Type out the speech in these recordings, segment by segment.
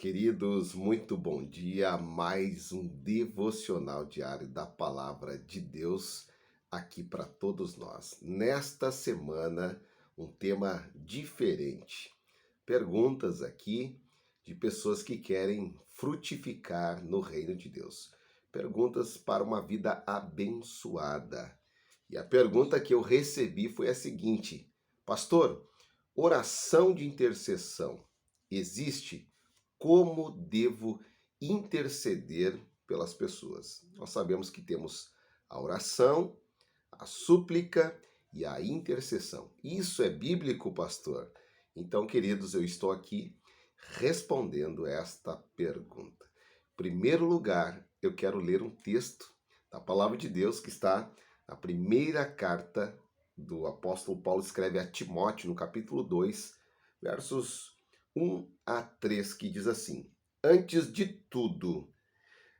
queridos, muito bom dia. Mais um devocional diário da Palavra de Deus aqui para todos nós. Nesta semana, um tema diferente. Perguntas aqui de pessoas que querem frutificar no reino de Deus. Perguntas para uma vida abençoada. E a pergunta que eu recebi foi a seguinte: Pastor, oração de intercessão existe? Como devo interceder pelas pessoas? Nós sabemos que temos a oração, a súplica e a intercessão. Isso é bíblico, pastor? Então, queridos, eu estou aqui respondendo esta pergunta. Em primeiro lugar, eu quero ler um texto da palavra de Deus que está na primeira carta do apóstolo Paulo escreve a Timóteo, no capítulo 2, versos 1 a 3, que diz assim: Antes de tudo,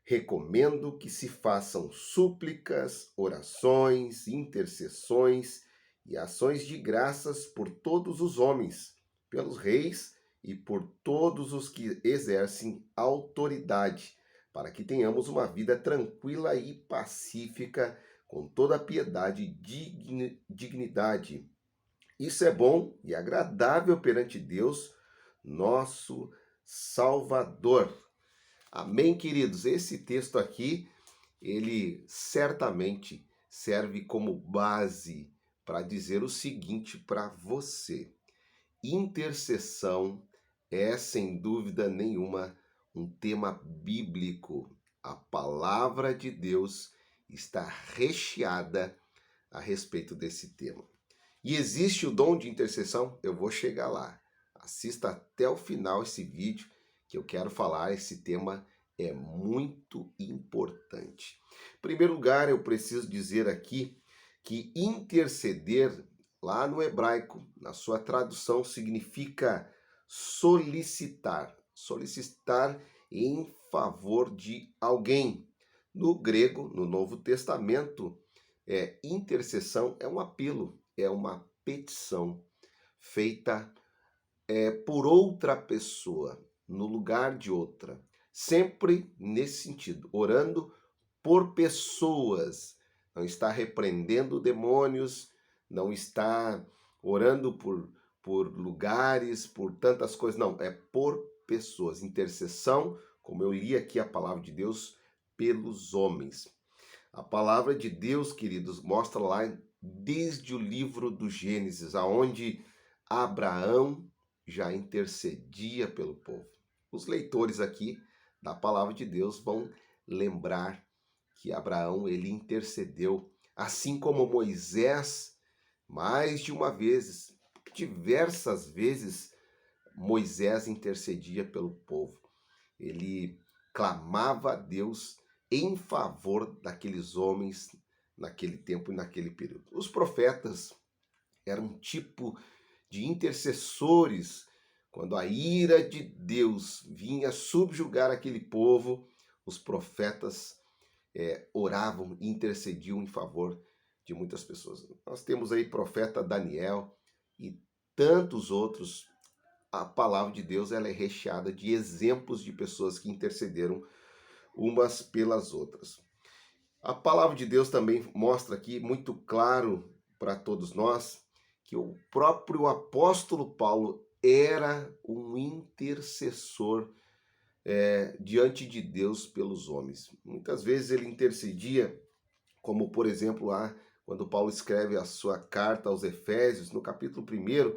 recomendo que se façam súplicas, orações, intercessões e ações de graças por todos os homens, pelos reis e por todos os que exercem autoridade, para que tenhamos uma vida tranquila e pacífica, com toda piedade e dignidade. Isso é bom e agradável perante Deus, nosso Salvador. Amém, queridos? Esse texto aqui, ele certamente serve como base para dizer o seguinte para você: intercessão é, sem dúvida nenhuma, um tema bíblico. A palavra de Deus está recheada a respeito desse tema. E existe o dom de intercessão? Eu vou chegar lá. Assista até o final esse vídeo que eu quero falar. Esse tema é muito importante. Em primeiro lugar, eu preciso dizer aqui que interceder, lá no hebraico, na sua tradução, significa solicitar. Solicitar em favor de alguém. No grego, no Novo Testamento, intercessão é um apelo, é uma petição feita por outra pessoa, no lugar de outra. Sempre nesse sentido, orando por pessoas. Não está repreendendo demônios, não está orando por lugares, por tantas coisas. Não, é por pessoas. Intercessão, como eu li aqui a palavra de Deus, pelos homens. A palavra de Deus, queridos, mostra lá desde o livro do Gênesis, aonde Abraão já intercedia pelo povo. Os leitores aqui da palavra de Deus vão lembrar que Abraão ele intercedeu, assim como Moisés, mais de uma vez, diversas vezes, Moisés intercedia pelo povo. Ele clamava a Deus em favor daqueles homens naquele tempo e naquele período. Os profetas eram um tipo de intercessores. Quando a ira de Deus vinha subjugar aquele povo, os profetas oravam e intercediam em favor de muitas pessoas. Nós temos aí profeta Daniel e tantos outros. A palavra de Deus ela é recheada de exemplos de pessoas que intercederam umas pelas outras. A palavra de Deus também mostra aqui muito claro para todos nós que o próprio apóstolo Paulo era um intercessor diante de Deus pelos homens. Muitas vezes ele intercedia, como por exemplo lá quando Paulo escreve a sua carta aos Efésios, no capítulo 1,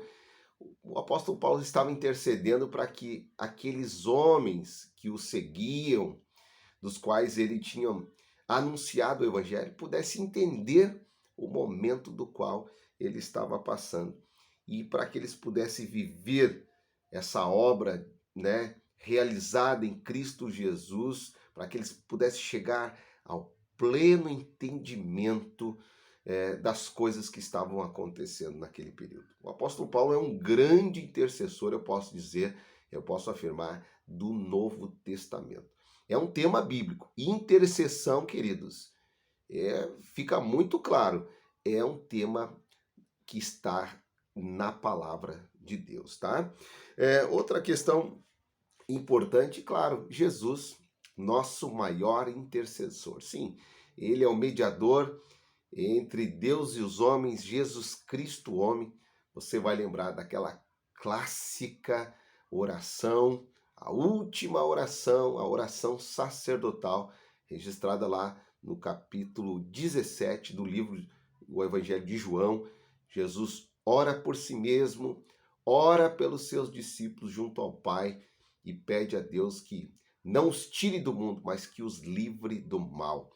o apóstolo Paulo estava intercedendo para que aqueles homens que o seguiam, dos quais ele tinha anunciado o evangelho, pudesse entender o momento do qual ele estava passando e para que eles pudessem viver essa obra, realizada em Cristo Jesus, para que eles pudessem chegar ao pleno entendimento das coisas que estavam acontecendo naquele período. O apóstolo Paulo é um grande intercessor, eu posso dizer, eu posso afirmar, do Novo Testamento. É um tema bíblico. Intercessão, queridos, fica muito claro, é um tema que está na palavra de Deus, tá? Outra questão importante, claro, Jesus, nosso maior intercessor. Sim, ele é o mediador entre Deus e os homens, Jesus Cristo, homem. Você vai lembrar daquela clássica oração, a última oração, a oração sacerdotal, registrada lá no capítulo 17 do livro do Evangelho de João. Jesus ora por si mesmo, ora pelos seus discípulos junto ao Pai e pede a Deus que não os tire do mundo, mas que os livre do mal.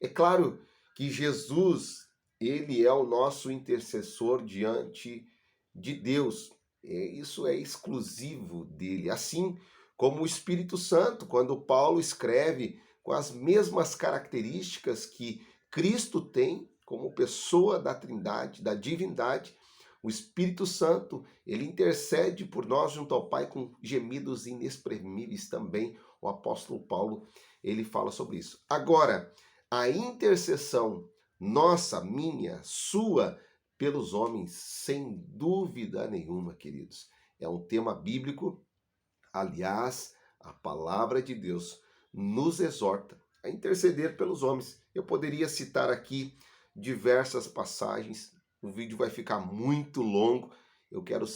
É claro que Jesus, ele é o nosso intercessor diante de Deus. Isso é exclusivo dele. Assim como o Espírito Santo, quando Paulo escreve com as mesmas características que Cristo tem como pessoa da Trindade, da divindade, o Espírito Santo, ele intercede por nós junto ao Pai com gemidos inexprimíveis também. O apóstolo Paulo, ele fala sobre isso. Agora, a intercessão nossa, minha, sua, pelos homens, sem dúvida nenhuma, queridos. É um tema bíblico. Aliás, a palavra de Deus nos exorta a interceder pelos homens. Eu poderia citar aqui diversas passagens. O vídeo vai ficar muito longo. Eu quero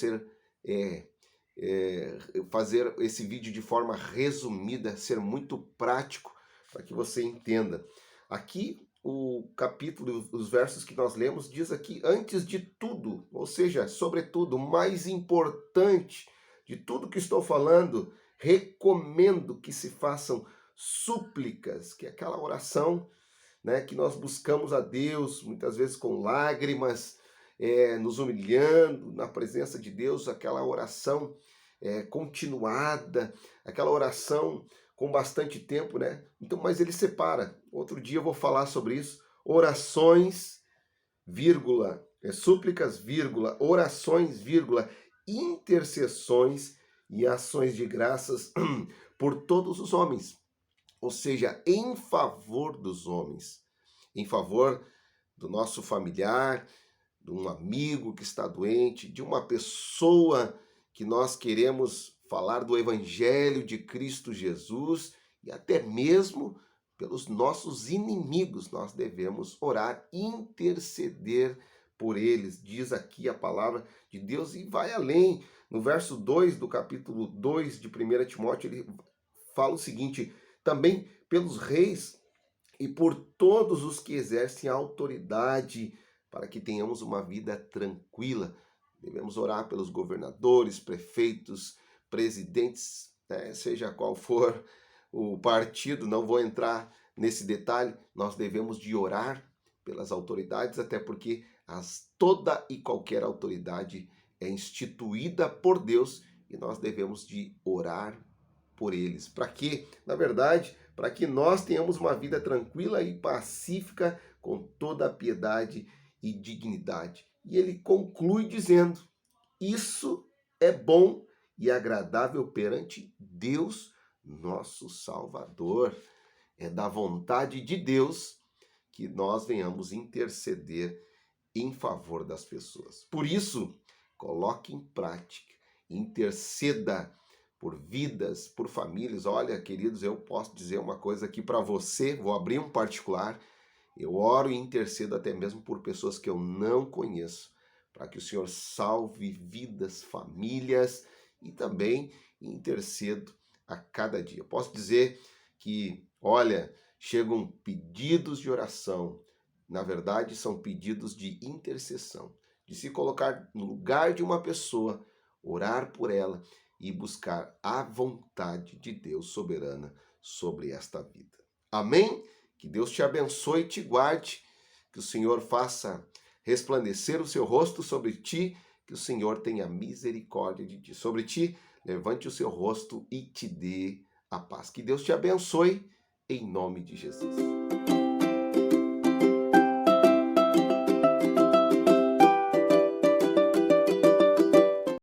fazer esse vídeo de forma resumida, ser muito prático para que você entenda. Aqui o capítulo, os versos que nós lemos, diz aqui, antes de tudo, ou seja, sobretudo, mais importante de tudo que estou falando, recomendo que se façam súplicas, que é aquela oração, né, que nós buscamos a Deus, muitas vezes com lágrimas, nos humilhando na presença de Deus, aquela oração continuada, aquela oração com bastante tempo, né? Então, mas ele separa. Outro dia eu vou falar sobre isso. Orações, vírgula, súplicas, vírgula, orações, vírgula, intercessões e ações de graças por todos os homens. Ou seja, em favor dos homens, em favor do nosso familiar, de um amigo que está doente, de uma pessoa que nós queremos falar do Evangelho de Cristo Jesus e até mesmo pelos nossos inimigos. Nós devemos orar, interceder por eles, diz aqui a palavra de Deus e vai além. No verso 2 do capítulo 2 de 1 Timóteo, ele fala o seguinte, também pelos reis e por todos os que exercem a autoridade, para que tenhamos uma vida tranquila. Devemos orar pelos governadores, prefeitos, presidentes, né? Seja qual for o partido, não vou entrar nesse detalhe, nós devemos de orar pelas autoridades, até porque toda e qualquer autoridade é instituída por Deus e nós devemos de orar por eles. Para quê? Na verdade, para que nós tenhamos uma vida tranquila e pacífica com toda a piedade e dignidade. E ele conclui dizendo, isso é bom e agradável perante Deus, nosso Salvador. É da vontade de Deus que nós venhamos interceder em favor das pessoas. Por isso, coloque em prática, interceda por vidas, por famílias. Olha, queridos, eu posso dizer uma coisa aqui para você, vou abrir um particular. Eu oro e intercedo até mesmo por pessoas que eu não conheço, para que o Senhor salve vidas, famílias e também intercedo a cada dia. Eu posso dizer que, olha, chegam pedidos de oração, na verdade são pedidos de intercessão, de se colocar no lugar de uma pessoa, orar por ela e buscar a vontade de Deus soberana sobre esta vida. Amém? Que Deus te abençoe e te guarde, que o Senhor faça resplandecer o seu rosto sobre ti, que o Senhor tenha misericórdia de ti. Sobre ti, levante o seu rosto e te dê a paz. Que Deus te abençoe, em nome de Jesus.